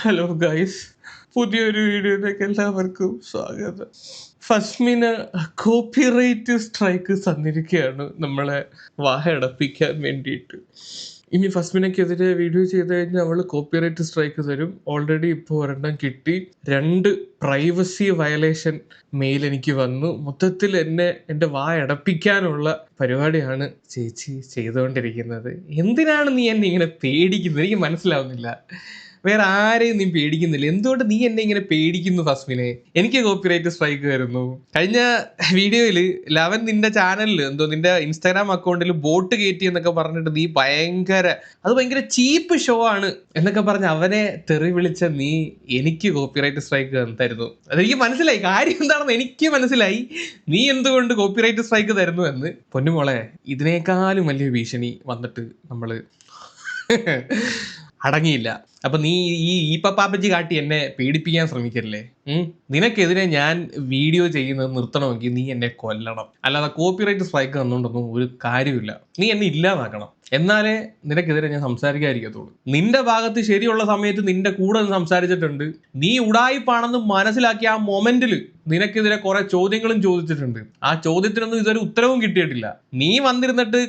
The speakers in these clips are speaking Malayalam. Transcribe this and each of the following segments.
ഹലോ ഗൈസ്, പുതിയൊരു വീഡിയോയിലേക്ക് എല്ലാവർക്കും സ്വാഗതം. ഫസ്മിന് കോപ്പിറൈറ്റ് സ്ട്രൈക്ക് തന്നിരിക്കുകയാണ് നമ്മളെ വാഹ അടപ്പിക്കാൻ വേണ്ടിയിട്ട്. ഇനി ഫസ്മിനക്കെതിരെ വീഡിയോ ചെയ്ത് കഴിഞ്ഞാൽ അവൾ കോപ്പിറൈറ്റ് സ്ട്രൈക്ക് തരും. ഓൾറെഡി ഇപ്പോൾ ഒരെണ്ണം കിട്ടി. 2 പ്രൈവസി വയലേഷൻ മെയിൽ എനിക്ക് വന്നു. മൊത്തത്തിൽ എൻ്റെ വായ അടപ്പിക്കാനുള്ള പരിപാടിയാണ് ചേച്ചി ചെയ്തുകൊണ്ടിരിക്കുന്നത്. എന്തിനാണ് നീ എന്നെ ഇങ്ങനെ പേടിക്കുന്നത്? എനിക്ക് മനസ്സിലാവുന്നില്ല. വേറെ ആരെയും നീ പേടിക്കുന്നില്ല. എന്തുകൊണ്ട് നീ എന്നെ ഇങ്ങനെ പേടിക്കുന്നു ഫസ്മിനെ? എനിക്ക് കോപ്പിറൈറ്റ് സ്ട്രൈക്ക് വരുന്നു. കഴിഞ്ഞ വീഡിയോയിൽ ലവൻ നിന്റെ ചാനലിൽ നിന്റെ ഇൻസ്റ്റാഗ്രാം അക്കൗണ്ടിൽ ബോട്ട് കയറ്റി എന്നൊക്കെ പറഞ്ഞിട്ട് നീ ഭയങ്കര ചീപ്പ് ഷോ ആണ് എന്നൊക്കെ പറഞ്ഞ് അവനെ തെറി വിളിച്ച നീ എനിക്ക് കോപ്പിറൈറ്റ് സ്ട്രൈക്ക് തരുന്നു. അതെനിക്ക് മനസ്സിലായി. കാര്യം എന്താണെന്ന് എനിക്ക് മനസ്സിലായി. നീ എന്തുകൊണ്ട് കോപ്പിറൈറ്റ് സ്ട്രൈക്ക് തരുന്നു എന്ന്. പൊന്നുമോളെ, ഇതിനേക്കാളും വലിയ ഭീഷണി വന്നിട്ട് നമ്മള് അടങ്ങിയില്ല. അപ്പൊ നീ ഈ പപ്പാപ്പച്ചി കാട്ടി എന്നെ പേടിപ്പിക്കാൻ ശ്രമിക്കല്ലേ. നിനക്കെതിരെ ഞാൻ വീഡിയോ ചെയ്യുന്നത് നിർത്തണമെങ്കിൽ നീ എന്നെ കൊല്ലണം. അല്ലാതെ കോപ്പിറൈറ്റ് സ്ട്രൈക്ക് തന്നുകൊണ്ടൊന്നും ഒരു കാര്യമില്ല. നീ എന്നെ ഇല്ലാതാക്കണം. എന്നാലേ നിനക്കെതിരെ ഞാൻ സംസാരിക്കാതിരിക്കത്തുള്ളൂ. നിന്റെ ഭാഗത്ത് ശരിയുള്ള സമയത്ത് നിന്റെ കൂടെ നിന്ന് സംസാരിച്ചിട്ടുണ്ട്. നീ ഉടായിപ്പാണെന്ന് മനസ്സിലാക്കിയ ആ മൊമെന്റിൽ നിനക്കെതിരെ കുറെ ചോദ്യങ്ങളും ചോദിച്ചിട്ടുണ്ട്. ആ ചോദ്യത്തിനൊന്നും ഇതൊരു ഉത്തരവും കിട്ടിയിട്ടില്ല. നീ വന്നിരുന്നിട്ട്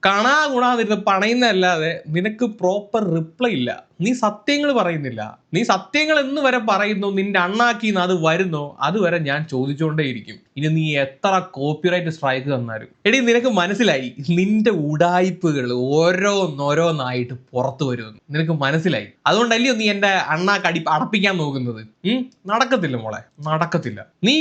കാണാതിരുന്ന് പണയുന്നതല്ലാതെ നിനക്ക് പ്രോപ്പർ റിപ്ലൈ ഇല്ല. നീ സത്യങ്ങൾ പറയുന്നില്ല. നീ സത്യങ്ങൾ എന്ന് വരെ പറയുന്നു. നിന്റെ അണ്ണാക്കിന്ന് അത് വരുന്നോ അതുവരെ ഞാൻ ചോദിച്ചുകൊണ്ടേയിരിക്കും. ഇനി നീ എത്ര കോപ്പിറൈറ്റ് സ്ട്രൈക്ക് തന്നാലും. എടി, നിനക്ക് മനസ്സിലായി നിന്റെ ഉടായിപ്പുകൾ ഓരോന്നായിട്ട് പുറത്തു വരുമെന്ന് നിനക്ക് മനസ്സിലായി. അതുകൊണ്ടല്ലയോ നീ എന്റെ അണ്ണാക്ക് അടപ്പിക്കാൻ നോക്കുന്നത്. നടക്കത്തില്ല മോളെ, നടക്കത്തില്ല. നീ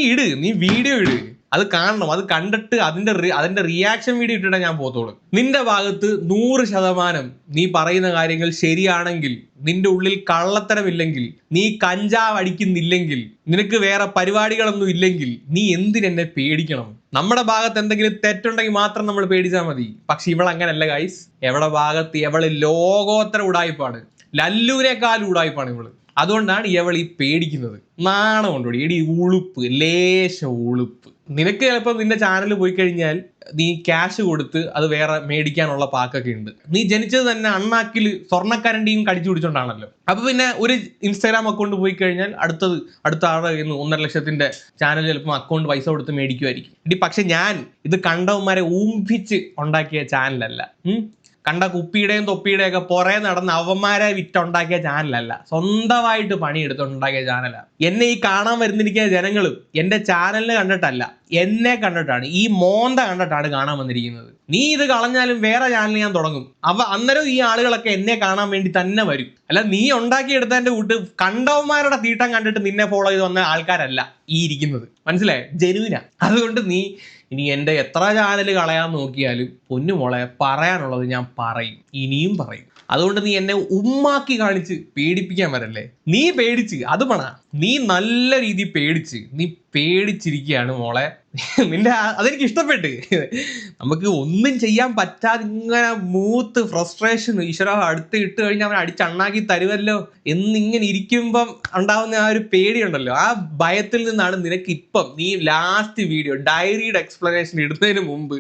വീഡിയോ ഇട്. അത് കാണണം. അത് കണ്ടിട്ട് അതിന്റെ റിയാക്ഷൻ വീഡിയോ ഇട്ടിട്ടേ ഞാൻ പോത്തോളൂ. നിന്റെ ഭാഗത്ത് 100% നീ പറയുന്ന കാര്യങ്ങൾ ശരിയാണെങ്കിൽ, നിന്റെ ഉള്ളിൽ കള്ളത്തരമില്ലെങ്കിൽ, നീ കഞ്ചാവ് അടിക്കുന്നില്ലെങ്കിൽ, നിനക്ക് വേറെ പരിപാടികളൊന്നും ഇല്ലെങ്കിൽ, നീ എന്തിനെന്നെ പേടിക്കണം? നമ്മുടെ ഭാഗത്ത് എന്തെങ്കിലും തെറ്റുണ്ടെങ്കിൽ മാത്രം നമ്മൾ പേടിച്ചാൽ മതി. പക്ഷെ ഇവളങ്ങനല്ല ഗൈസ്. എവിടെ ഭാഗത്ത് എവള് ലോകോത്തര ഉടായിപ്പാണ്. ലല്ലുവിനേക്കാൾ ഉടായിപ്പാണ് ഇവള്. അതുകൊണ്ടാണ് ഇവൾ ഈ പേടിക്കുന്നത്. നാണം കൊണ്ടോടി എടി, ഉളുപ്പ്, ലേശ ഉളുപ്പ്. നിനക്ക് ചിലപ്പോൾ നിന്റെ ചാനൽ പോയി കഴിഞ്ഞാൽ നീ ക്യാഷ് കൊടുത്ത് അത് വേറെ മേടിക്കാനുള്ള പാക്കൊക്കെ ഉണ്ട്. നീ ജനിച്ചത് തന്നെ അണ്ണാക്കിൽ സ്വർണ്ണക്കരണ്ടിയും കടിച്ചു പിടിച്ചോണ്ടാണല്ലോ. അപ്പൊ പിന്നെ ഒരു ഇൻസ്റ്റാഗ്രാം അക്കൗണ്ട് പോയി കഴിഞ്ഞാൽ അടുത്ത ആളുടെ 1.5 ലക്ഷത്തിന്റെ ചാനൽ ചിലപ്പോൾ അക്കൗണ്ട് പൈസ കൊടുത്ത് മേടിക്കുമായിരിക്കും. ഇടി, പക്ഷെ ഞാൻ ഇത് കണ്ടവന്മാരെ ഊമ്പിച്ച് ഉണ്ടാക്കിയ ചാനലല്ല. കണ്ട കുപ്പിയുടെയും തൊപ്പിയുടെയും ഒക്കെ പുറകെ നടന്ന് അവന്മാരെ വിറ്റുണ്ടാക്കിയ ചാനലല്ല. സ്വന്തമായിട്ട് പണിയെടുത്തുണ്ടാക്കിയ ചാനലാണ്. എന്നെ ഈ കാണാൻ വരുന്നിരിക്കുന്ന ജനങ്ങളും എൻ്റെ ചാനലിന് കണ്ടിട്ടല്ല, എന്നെ കണ്ടിട്ടാണ്, ഈ മോന്ത കണ്ടിട്ടാണ് കാണാൻ വന്നിരിക്കുന്നത്. നീ ഇത് കളഞ്ഞാലും വേറെ ചാനൽ ഞാൻ തുടങ്ങും. അന്നേരം ഈ ആളുകളൊക്കെ എന്നെ കാണാൻ വേണ്ടി തന്നെ വരും. അല്ല, നീ ഉണ്ടാക്കിയെടുത്തതിന്റെ കൂട്ട് കണ്ടവന്മാരുടെ തീട്ടം കണ്ടിട്ട് നിന്നെ ഫോളോ ചെയ്ത് വന്ന ആൾക്കാരല്ല ഈ ഇരിക്കുന്നത്. മനസ്സിലായോ? ജനുവിനാ. അതുകൊണ്ട് നീ ഇനി എൻ്റെ എത്ര ചാനൽ കളയാൻ നോക്കിയാലും പൊന്നുമോളെ, പറയാനുള്ളത് ഞാൻ പറയും, ഇനിയും പറയും. അതുകൊണ്ട് നീ എന്നെ ഉമ്മാക്കി കാണിച്ച് പേടിപ്പിക്കാൻ വരല്ലേ. നീ പേടിച്ച് അത് നീ നല്ല രീതിയിൽ നീ പേടിച്ചിരിക്കുകയാണ് മോളെ. അതെനിക്ക് ഇഷ്ടപ്പെട്ട്. നമുക്ക് ഒന്നും ചെയ്യാൻ പറ്റാതെ ഇങ്ങനെ മൂത്ത് ഫ്രസ്ട്രേഷൻ, ഈശ്വര അടുത്ത് ഇട്ട് കഴിഞ്ഞാൽ അവൻ അടിച്ചണ്ണാക്കി തരുമല്ലോ എന്നിങ്ങനെ ഇരിക്കുമ്പം ഉണ്ടാവുന്ന ആ ഒരു പേടിയുണ്ടല്ലോ, ആ ഭയത്തിൽ നിന്നാണ് നിനക്ക് ഇപ്പം നീ ലാസ്റ്റ് വീഡിയോ ഡയറിയുടെ എക്സ്പ്ലനേഷൻ ഇടുന്നതിന് മുമ്പ്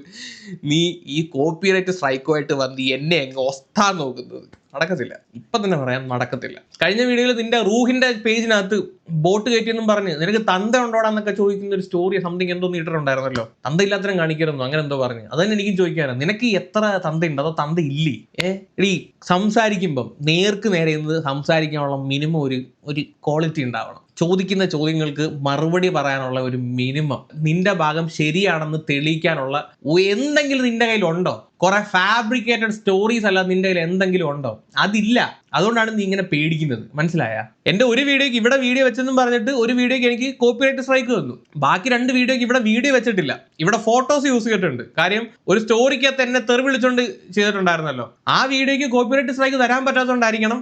നീ ഈ കോപ്പിറൈറ്റ് സ്ട്രൈക്കുമായിട്ട് വന്ന് എന്നെ അങ്ങ് ഒസ്താൻ നോക്കുന്നത്. നടക്കത്തില്ല. ഇപ്പം തന്നെ പറയാൻ നടക്കത്തില്ല. കഴിഞ്ഞ വീഡിയോയിൽ നിന്റെ റൂഹിന്റെ പേജിനകത്ത് ബോട്ട് കയറ്റിയെന്നും പറഞ്ഞ് നിനക്ക് തന്ത ഉണ്ടോടാന്നൊക്കെ ചോദിക്കുന്ന ഒരു സ്റ്റോറി സംതിങ് എന്തോ ഇട്ടിട്ടുണ്ടായിരുന്നല്ലോ. തന്ത ഇല്ലാത്തരം കാണിക്കരുന്നു അങ്ങനെ എന്തോ പറഞ്ഞു. അതന്നെ എനിക്കും ചോദിക്കാനാണ്. നിനക്ക് എത്ര തന്ത ഉണ്ട് അതോ തന്ത ഇല്ലേ? എടീ, സംസാരിക്കുമ്പം നേർക്ക് നേരെ സംസാരിക്കാനുള്ള മിനിമം ഒരു ക്വാളിറ്റി ഉണ്ടാവണം. ചോദിക്കുന്ന ചോദ്യങ്ങൾക്ക് മറുപടി പറയാനുള്ള ഒരു മിനിമം, നിന്റെ ഭാഗം ശരിയാണെന്ന് തെളിയിക്കാനുള്ള എന്തെങ്കിലും നിന്റെ കയ്യിൽ ഉണ്ടോ? കുറെ ഫാബ്രിക്കേറ്റഡ് സ്റ്റോറീസ് അല്ല നിന്റെ കയ്യിൽ എന്തെങ്കിലും ഉണ്ടോ? അതില്ല. അതുകൊണ്ടാണ് നീ ഇങ്ങനെ പേടിക്കുന്നത്. മനസ്സിലായ? എന്റെ ഒരു വീഡിയോക്ക് ഇവിടെ വീഡിയോ വെച്ചെന്നും പറഞ്ഞിട്ട് ഒരു വീഡിയോക്ക് എനിക്ക് കോപ്പിറൈറ്റ് സ്ട്രൈക്ക് തന്നു. ബാക്കി 2 വീഡിയോക്ക് ഇവിടെ വീഡിയോ വെച്ചിട്ടില്ല, ഇവിടെ ഫോട്ടോസ് യൂസ് ചെയ്തിട്ടുണ്ട്. കാര്യം ഒരു സ്റ്റോറിക്കകത്ത് എന്നെ തെറി വിളിച്ചോണ്ട് ചെയ്തിട്ടുണ്ടായിരുന്നല്ലോ. ആ വീഡിയോക്ക് കോപ്പിറൈറ്റ് സ്ട്രൈക്ക് തരാൻ പറ്റാത്തതുകൊണ്ടായിരിക്കണം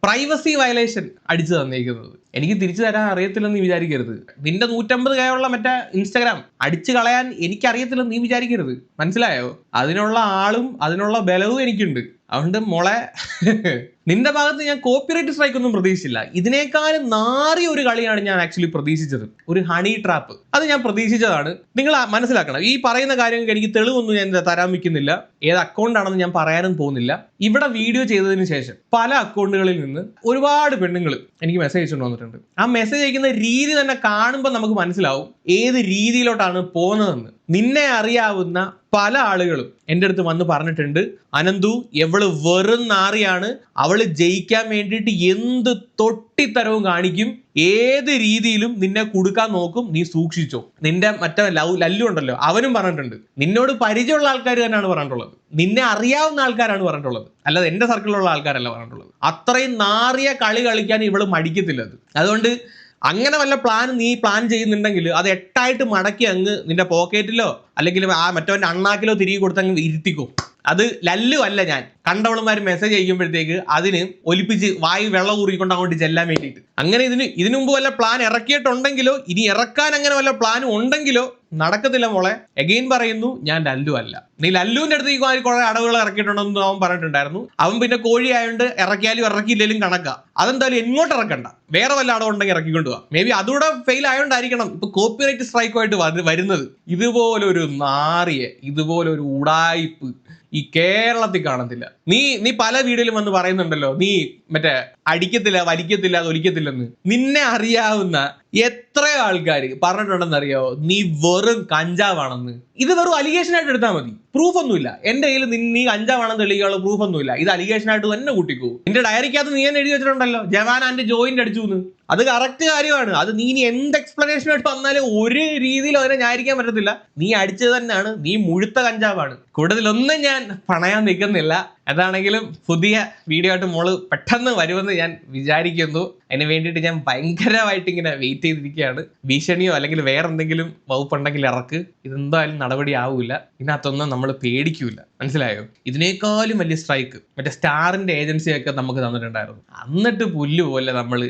പ്രൈവസി വയലേഷൻ അടിച്ചു തന്നേക്കുന്നത്. എനിക്ക് തിരിച്ചു തരാൻ അറിയത്തില്ലെന്ന് നീ വിചാരിക്കരുത്. നിന്റെ 150K ഉള്ള മറ്റേ ഇൻസ്റ്റാഗ്രാം അടിച്ചു കളയാൻ എനിക്ക് അറിയത്തില്ലെന്ന് നീ വിചാരിക്കരുത്. മനസ്സിലായോ? അതിനുള്ള ആളും അതിനുള്ള ബലവും എനിക്കുണ്ട്. അതുകൊണ്ട് മോളെ നിന്റെ ഭാഗത്ത് ഞാൻ കോപ്പിറൈറ്റ് സ്ട്രൈക്ക് ഒന്നും പ്രതീക്ഷിച്ചില്ല. ഇതിനേക്കാളും നാറിയ ഒരു കളിയാണ് ഞാൻ ആക്ച്വലി പ്രതീക്ഷിച്ചത്, ഒരു ഹണി ട്രാപ്പ്. അത് ഞാൻ പ്രതീക്ഷിച്ചതാണ്. നിങ്ങൾ മനസ്സിലാക്കണം, ഈ പറയുന്ന കാര്യങ്ങൾക്ക് എനിക്ക് തെളിവൊന്നും ഞാൻ തരാൻ വെക്കുന്നില്ല. ഏത് അക്കൗണ്ട് ആണെന്ന് ഞാൻ പറയാനും പോകുന്നില്ല. ഇവിടെ വീഡിയോ ചെയ്തതിന് ശേഷം പല അക്കൗണ്ടുകളിൽ നിന്ന് ഒരുപാട് പെണ്ണുങ്ങൾ എനിക്ക് മെസ്സേജ് അയച്ചുകൊണ്ട് വന്നിട്ടുണ്ട്. ആ മെസ്സേജ് അയക്കുന്ന രീതി തന്നെ കാണുമ്പോൾ നമുക്ക് മനസ്സിലാവും ഏത് രീതിയിലോട്ടാണ് പോകുന്നതെന്ന്. നിന്നെ അറിയാവുന്ന പല ആളുകളും എൻ്റെ അടുത്ത് വന്ന് പറഞ്ഞിട്ടുണ്ട്, അനന്തു എവള് വെറും നാറിയാണ്, അവള് ജയിക്കാൻ വേണ്ടിയിട്ട് എന്ത് തൊട്ടിത്തരവും കാണിക്കും, ഏത് രീതിയിലും നിന്നെ കൊടുക്കാൻ നോക്കും, നീ സൂക്ഷിച്ചോ. നിന്റെ മറ്റേ ലല്ലു ഉണ്ടല്ലോ, അവനും പറഞ്ഞിട്ടുണ്ട്. നിന്നോട് പരിചയമുള്ള ആൾക്കാർ തന്നെയാണ് പറഞ്ഞിട്ടുള്ളത്, നിന്നെ അറിയാവുന്ന ആൾക്കാരാണ് പറഞ്ഞിട്ടുള്ളത്, അല്ലാതെ എൻ്റെ സർക്കിളിലുള്ള ആൾക്കാരല്ല പറഞ്ഞിട്ടുള്ളത്. അത്രയും നാറിയ കളി കളിക്കാൻ ഇവള് മടിക്കത്തില്ല. അതുകൊണ്ട് അങ്ങനെ വല്ല നീ പ്ലാൻ ചെയ്യുന്നുണ്ടെങ്കിൽ അത് 8ആയിട്ട് മടക്കി അങ്ങ് നിന്റെ പോക്കറ്റിലോ അല്ലെങ്കിൽ ആ മറ്റവന്റെ അണ്ണാക്കിലോ തിരികെ കൊടുത്ത് അങ്ങ് ഇരുത്തിക്കോ. അത് ലല്ലു അല്ല ഞാൻ. കണ്ടവളുമാർ മെസ്സേജ് അയക്കുമ്പോഴത്തേക്ക് അതിന് ഒലിപ്പിച്ച് വായി വെള്ളം ഊറിക്കൊണ്ട് അങ്ങോട്ട് ചെല്ലാൻ വേണ്ടിയിട്ട്. അങ്ങനെ ഇതിനു മുമ്പ് വല്ല പ്ലാൻ ഇറക്കിയിട്ടുണ്ടെങ്കിലോ ഇനി ഇറക്കാൻ അങ്ങനെ വല്ല പ്ലാനും ഉണ്ടെങ്കിലോ നടക്കത്തില്ല മോളെ. എഗെയിൻ പറയുന്നു, ഞാൻ ലല്ലു അല്ല. നീ ലല്ലുവിന്റെ അടുത്ത് ഈ കുറെ അടവുകൾ ഇറക്കിയിട്ടുണ്ടെന്ന് അവൻ പറഞ്ഞിട്ടുണ്ടായിരുന്നു. അവൻ പിന്നെ കോഴി ആയതുകൊണ്ട് ഇറക്കിയാലും ഇറക്കിയില്ലെങ്കിലും കണക്കാം. അതെന്തായാലും എങ്ങോട്ട് ഇറക്കണ്ട, വേറെ വല്ല അടവ് ഉണ്ടെങ്കിൽ ഇറക്കിക്കൊണ്ട് പോവാം. മേ ബി അതുകൂടെ ഫെയിൽ ആയതുകൊണ്ടായിരിക്കണം ഇപ്പൊ കോപ്പിറൈറ്റ് സ്ട്രൈക്കുമായിട്ട് വരുന്നത്. ഇതുപോലൊരു നാറിയെ, ഇതുപോലൊരു ഉടായിപ്പ് ഈ കേരളത്തിൽ കാണത്തില്ല. നീ പല വീഡിയോയിലും വന്ന് പറയുന്നുണ്ടല്ലോ, നീ മറ്റേ അടിക്കത്തില്ല, വലിക്കത്തില്ല, തൊലിക്കത്തില്ലെന്ന്. നിന്നെ അറിയാവുന്ന എത്രയോ ആൾക്കാർ പറഞ്ഞിട്ടുണ്ടെന്ന് അറിയാവോ, നീ വെറും കഞ്ചാവാണെന്ന്. ഇത് വെറും അലിഗേഷൻ ആയിട്ട് എടുത്താൽ മതി, പ്രൂഫ് ഒന്നുമില്ല. എന്റെ കയ്യിൽ നീ കഞ്ചാവാണെന്ന് തെളിയിക്കാനുള്ള പ്രൂഫ് ഒന്നുമില്ല. ഇത് അലിഗേഷൻ ആയിട്ട് തന്നെ കൂട്ടിക്കോ. നിന്റെ ഡയറിക്കകത്ത് നീ തന്നെ എഴുതി വെച്ചിട്ടുണ്ടല്ലോ ജവാൻ ആൻഡ് ജോയിന്റ് അടിച്ചു എന്ന്. അത് കറക്റ്റ് കാര്യമാണ്. അത് നീ ഇനി എന്ത് എക്സ്പ്ലനേഷൻ ആയിട്ട് വന്നാലും ഒരു രീതിയിലും അതിനെ ന്യായീകരിക്കാൻ പറ്റത്തില്ല. നീ അടിച്ചത് തന്നെയാണ്, നീ മുഴുത്ത കഞ്ചാവാണ്. കൂടുതലൊന്നും ഞാൻ പണയാൻ നിൽക്കുന്നില്ല. അതാണെങ്കിലും പുതിയ വീഡിയോ ആയിട്ട് മോള് പെട്ടെന്ന് വരുമെന്ന് ഞാൻ വിചാരിക്കുന്നു. അതിന് വേണ്ടിയിട്ട് ഞാൻ ഭയങ്കരമായിട്ട് ഇങ്ങനെ വെയിറ്റ് ചെയ്തിരിക്കുകയാണ്. ഭീഷണിയോ അല്ലെങ്കിൽ വേറെ എന്തെങ്കിലും വകുപ്പുണ്ടെങ്കിൽ ഇറക്ക്. ഇതെന്തായാലും നടപടി ആവൂല. ഇതിനകത്തൊന്നും നമ്മൾ പേടിക്കൂല, മനസ്സിലായോ? ഇതിനേക്കാളും വലിയ സ്ട്രൈക്ക് മറ്റേ സ്റ്റാറിന്റെ ഏജൻസിയൊക്കെ നമുക്ക് തന്നിട്ടുണ്ടായിരുന്നു. എന്നിട്ട് പുല്ല് പോലെ നമ്മൾ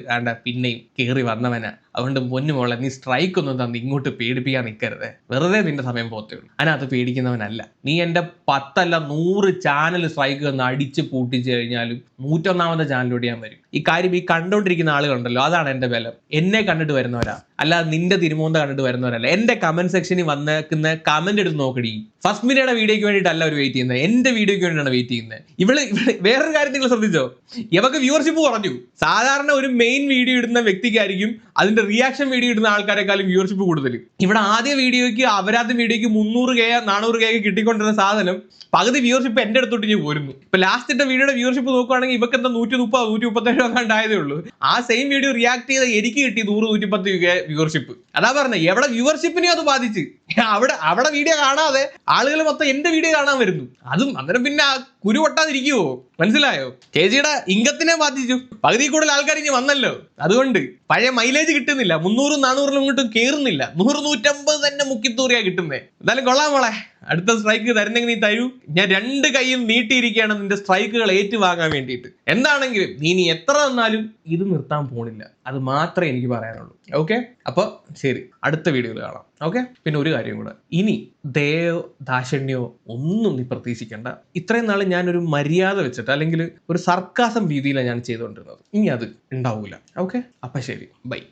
പിന്നെയും കയറി വന്നവനാ. അതുകൊണ്ട് പൊന്നു മോളെ, നീ സ്ട്രൈക്ക് ഒന്നും തന്ന് ഇങ്ങോട്ട് പേടിപ്പിക്കാൻ നിൽക്കരുത്. വെറുതെ നിന്റെ സമയം പോത്തേ ഉള്ളൂ. അതിനകത്ത് പേടിക്കുന്നവനല്ല നീ. എൻ്റെ 10 അല്ല 100 ചാനൽ സ്ട്രൈക്ക് തന്ന് അടിച്ച് പൂട്ടിച്ച് കഴിഞ്ഞാലും 101ാമത്തെ ചാനലിലൂടെ ഞാൻ വരും. ഈ കാര്യം ഈ കണ്ടോണ്ടിരിക്കുന്ന ആളുകളുണ്ടല്ലോ, അതാണ് എൻ്റെ ബലം. എന്നെ കണ്ടിട്ട് വരുന്നവരാ, അല്ലാതെ നിന്റെ തിരുമോന്ത കണ്ടിട്ട് വരുന്നവരല്ല. എൻ്റെ കമന്റ് സെക്ഷനിൽ വന്നേക്കുന്ന കമന്റ് എടുത്ത് നോക്കടി. ഫസ്റ്റ് മിനിയുടെ വീഡിയോയ്ക്ക് വേണ്ടിയിട്ടല്ല അവർ വെയിറ്റ് ചെയ്യുന്നത്, എൻ്റെ വീഡിയോയ്ക്ക് വേണ്ടിയിട്ടാണ് വെയിറ്റ് ചെയ്യുന്നത്. ഇവിടെ വേറൊരു കാര്യം നിങ്ങൾ ശ്രദ്ധിച്ചോ, ഇവക്ക് വ്യൂവർഷിപ്പ് കുറഞ്ഞു. സാധാരണ ഒരു മെയിൻ വീഡിയോ ഇടുന്ന വ്യക്തിക്കായിരിക്കും അതിന്റെ റിയാക്ഷൻ വീഡിയോ ഇടുന്ന ആൾക്കാരെക്കാളും വ്യൂവർഷിപ്പ് കൂടുതൽ. ഇവിടെ ആദ്യ വീഡിയോയ്ക്ക് അപരാധ വീഡിയോയ്ക്ക് 300K 400K കിട്ടിക്കൊണ്ടിരുന്ന സാധനം പകുതി വ്യൂവർഷിപ്പ് എൻ്റെ അടുത്തോട്ട് ഞാൻ പോരുന്നു. ഇപ്പൊ ലാസ്റ്റ് ഇട്ട വീഡിയോയുടെ വ്യൂവർഷിപ്പ് നോക്കുകയാണെങ്കിൽ ഇവക്ക് എന്താ 130 137 കണ്ടായതേ ഉള്ളൂ. ആ സെയിം വീഡിയോ റിയാക്ട് ചെയ്ത എനിക്ക് കിട്ടി 100-110K വ്യൂവർഷിപ്പ്. അതാ പറഞ്ഞത്, എവിടെ വ്യൂവർഷിപ്പിനെ അത് ബാധിച്ച്. അവിടെ വീഡിയോ കാണാതെ ആളുകൾ മൊത്തം എന്റെ വീഡിയോ കാണാൻ വരുന്നു. അതും അന്നേരം പിന്നെ കുരു പൊട്ടാതിരിക്കുവോ? മനസ്സിലായോ? KGയുടെ ഇംഗത്തിനെ ബാധിച്ചു. പകുതി കൂടുതൽ ആൾക്കാർ ഇനി വന്നല്ലോ. അതുകൊണ്ട് പഴയ മൈലേജ് കിട്ടുന്നില്ല. 300-400 ഇങ്ങോട്ടും കേറുന്നില്ല. 100-150 തന്നെ മുക്കിത്തൂറിയാ കിട്ടുന്നേ. എന്തായാലും കൊള്ളാം മോളെ. അടുത്ത സ്ട്രൈക്ക് തരുന്നെങ്കിൽ നീ തരൂ. ഞാൻ 2 കൈയും നീട്ടിയിരിക്കുകയാണ് നിന്റെ സ്ട്രൈക്കുകൾ ഏറ്റുവാങ്ങാൻ വേണ്ടിയിട്ട്. എന്താണെങ്കിലും നീ എത്ര തന്നാലും ഇത് നിർത്താൻ പോണില്ല. അത് മാത്രമേ എനിക്ക് പറയാനുള്ളൂ. ഓക്കെ, അപ്പോൾ ശരി, അടുത്ത വീഡിയോയിൽ കാണാം. ഓക്കെ, പിന്നെ ഒരു കാര്യം കൂടെ, ഇനി ദയോ ദാക്ഷിണ്യോ ഒന്നും നീ പ്രതീക്ഷിക്കേണ്ട. ഇത്രയും നാൾ ഞാനൊരു മര്യാദ വെച്ചിട്ട് അല്ലെങ്കിൽ ഒരു സർക്കാസം രീതിയിലാണ് ഞാൻ ചെയ്തുകൊണ്ടിരുന്നത്. ഇനി അത് ഉണ്ടാവൂല. ഓക്കെ, അപ്പം ശരി, ബൈ.